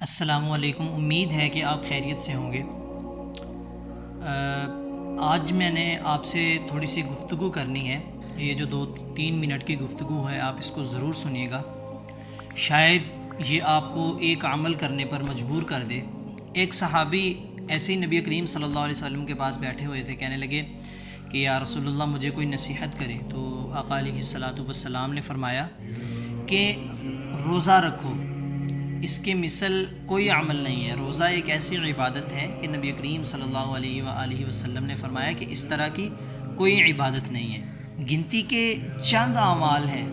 السلام علیکم، امید ہے کہ آپ خیریت سے ہوں گے۔ آج میں نے آپ سے تھوڑی سی گفتگو کرنی ہے۔ یہ جو 2-3 منٹ کی گفتگو ہے، آپ اس کو ضرور سنیے گا، شاید یہ آپ کو ایک عمل کرنے پر مجبور کر دے۔ ایک صحابی ایسے ہی نبی کریم صلی اللہ علیہ وسلم کے پاس بیٹھے ہوئے تھے، کہنے لگے کہ یا رسول اللہ مجھے کوئی نصیحت کرے۔ تو آقا علیہ الصلاۃ والسلام نے فرمایا کہ روزہ رکھو، اس کے مثل کوئی عمل نہیں ہے۔ روزہ ایک ایسی عبادت ہے کہ نبی کریم صلی اللہ علیہ وآلہ وسلم نے فرمایا کہ اس طرح کی کوئی عبادت نہیں ہے۔ گنتی کے چند اعمال ہیں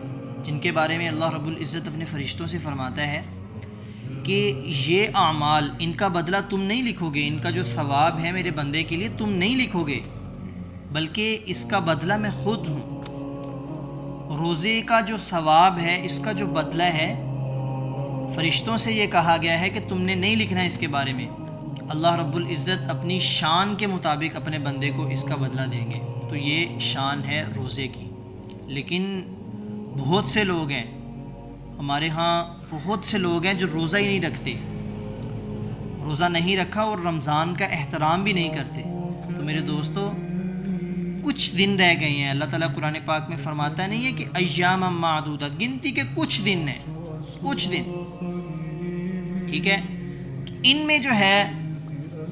جن کے بارے میں اللہ رب العزت اپنے فرشتوں سے فرماتا ہے کہ یہ اعمال، ان کا بدلہ تم نہیں لکھو گے، ان کا جو ثواب ہے میرے بندے کے لیے تم نہیں لکھو گے، بلکہ اس کا بدلہ میں خود ہوں۔ روزے کا جو ثواب ہے، اس کا جو بدلہ ہے، فرشتوں سے یہ کہا گیا ہے کہ تم نے نہیں لکھنا اس کے بارے میں۔ اللہ رب العزت اپنی شان کے مطابق اپنے بندے کو اس کا بدلہ دیں گے۔ تو یہ شان ہے روزے کی۔ لیکن بہت سے لوگ ہیں، ہمارے ہاں بہت سے لوگ ہیں جو روزہ ہی نہیں رکھتے، روزہ نہیں رکھا اور رمضان کا احترام بھی نہیں کرتے۔ تو میرے دوستو، کچھ دن رہ گئے ہیں۔ اللہ تعالیٰ قرآن پاک میں فرماتا نہیں ہے کہ ایام معدودہ، گنتی کے کچھ دن ہیں، کچھ دن، ٹھیک ہے؟ تو ان میں جو ہے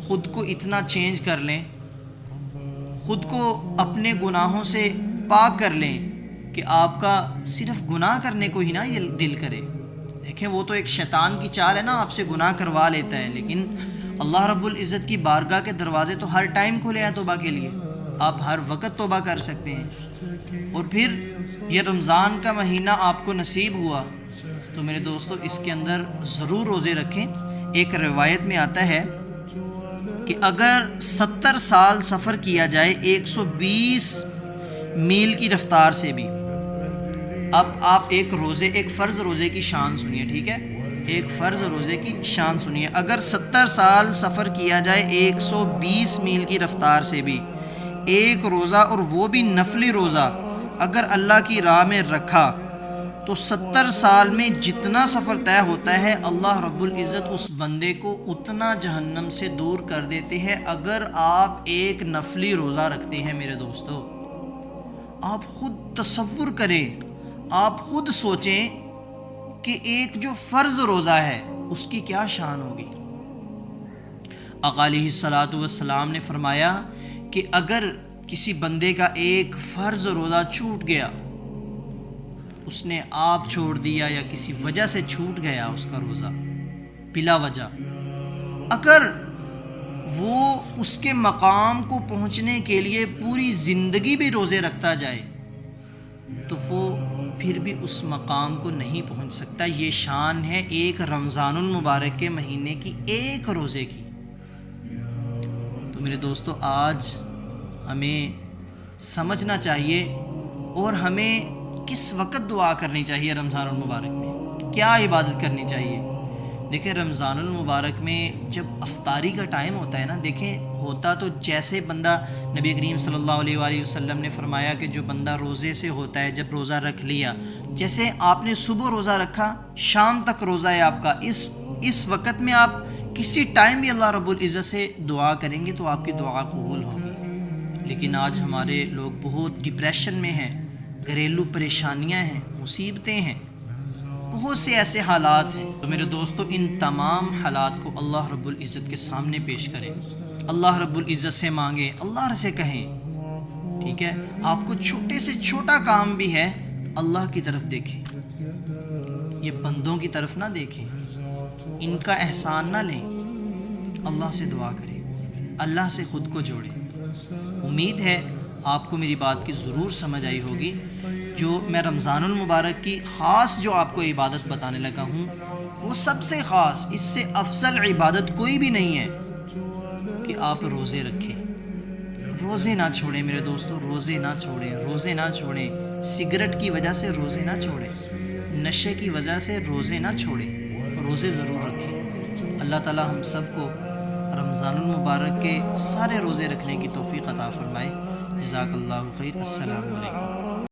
خود کو اتنا چینج کر لیں، خود کو اپنے گناہوں سے پاک کر لیں کہ آپ کا صرف گناہ کرنے کو ہی نہ یہ دل کرے۔ دیکھیں، وہ تو ایک شیطان کی چال ہے نا، آپ سے گناہ کروا لیتا ہے، لیکن اللہ رب العزت کی بارگاہ کے دروازے تو ہر ٹائم کھلے ہیں توبہ کے لیے، آپ ہر وقت توبہ کر سکتے ہیں۔ اور پھر یہ رمضان کا مہینہ آپ کو نصیب ہوا تو میرے دوستو اس کے اندر ضرور روزے رکھیں۔ ایک روایت میں آتا ہے کہ اگر 70 سال سفر کیا جائے 120 میل کی رفتار سے بھی، اب آپ ایک فرض روزے کی شان سنیے، ٹھیک ہے؟ ایک فرض روزے کی شان سنیے۔ اگر 70 سال سفر کیا جائے 120 میل کی رفتار سے بھی، ایک روزہ، اور وہ بھی نفلی روزہ، اگر اللہ کی راہ میں رکھا تو 70 سال میں جتنا سفر طے ہوتا ہے، اللہ رب العزت اس بندے کو اتنا جہنم سے دور کر دیتے ہیں۔ اگر آپ ایک نفلی روزہ رکھتے ہیں میرے دوستو، آپ خود تصور کریں، آپ خود سوچیں کہ ایک جو فرض روزہ ہے اس کی کیا شان ہوگی۔ آقا علیہ الصلاۃ والسلام نے فرمایا کہ اگر کسی بندے کا ایک فرض روزہ چھوٹ گیا، اس نے آپ چھوڑ دیا یا کسی وجہ سے چھوٹ گیا اس کا روزہ بلا وجہ، اگر وہ اس کے مقام کو پہنچنے کے لیے پوری زندگی بھی روزے رکھتا جائے تو وہ پھر بھی اس مقام کو نہیں پہنچ سکتا۔ یہ شان ہے ایک رمضان المبارک کے مہینے کی ایک روزے کی۔ تو میرے دوستو، آج ہمیں سمجھنا چاہیے اور ہمیں کس وقت دعا کرنی چاہیے رمضان المبارک میں، کیا عبادت کرنی چاہیے۔ دیکھیں، رمضان المبارک میں جب افطاری کا ٹائم ہوتا ہے نا، دیکھیں ہوتا تو جیسے بندہ، نبی کریم صلی اللہ علیہ وآلہ وسلم نے فرمایا کہ جو بندہ روزے سے ہوتا ہے، جب روزہ رکھ لیا، جیسے آپ نے صبح روزہ رکھا، شام تک روزہ ہے آپ کا، اس وقت میں آپ کسی ٹائم بھی اللہ رب العزت سے دعا کریں گے تو آپ کی دعا قبول ہوگی۔ لیکن آج ہمارے لوگ بہت ڈپریشن میں ہیں، گھریلو پریشانیاں ہیں، مصیبتیں ہیں، بہت سے ایسے حالات ہیں۔ تو میرے دوستو، ان تمام حالات کو اللہ رب العزت کے سامنے پیش کریں، اللہ رب العزت سے مانگیں، اللہ سے کہیں، ٹھیک ہے؟ آپ کو چھوٹے سے چھوٹا کام بھی ہے، اللہ کی طرف دیکھیں، یہ بندوں کی طرف نہ دیکھیں، ان کا احسان نہ لیں، اللہ سے دعا کریں، اللہ سے خود کو جوڑیں۔ امید ہے آپ کو میری بات کی ضرور سمجھ آئی ہوگی۔ جو میں رمضان المبارک کی خاص جو آپ کو عبادت بتانے لگا ہوں، وہ سب سے خاص، اس سے افضل عبادت کوئی بھی نہیں ہے کہ آپ روزے رکھیں۔ روزے نہ چھوڑیں میرے دوستو، روزے نہ چھوڑیں، روزے نہ چھوڑیں۔ سگریٹ کی وجہ سے روزے نہ چھوڑیں، نشے کی وجہ سے روزے نہ چھوڑیں، روزے ضرور رکھیں۔ اللہ تعالی ہم سب کو رمضان المبارک کے سارے روزے رکھنے کی توفیق عطا فرمائے۔ جزاک اللہ خیر۔ السلام علیکم۔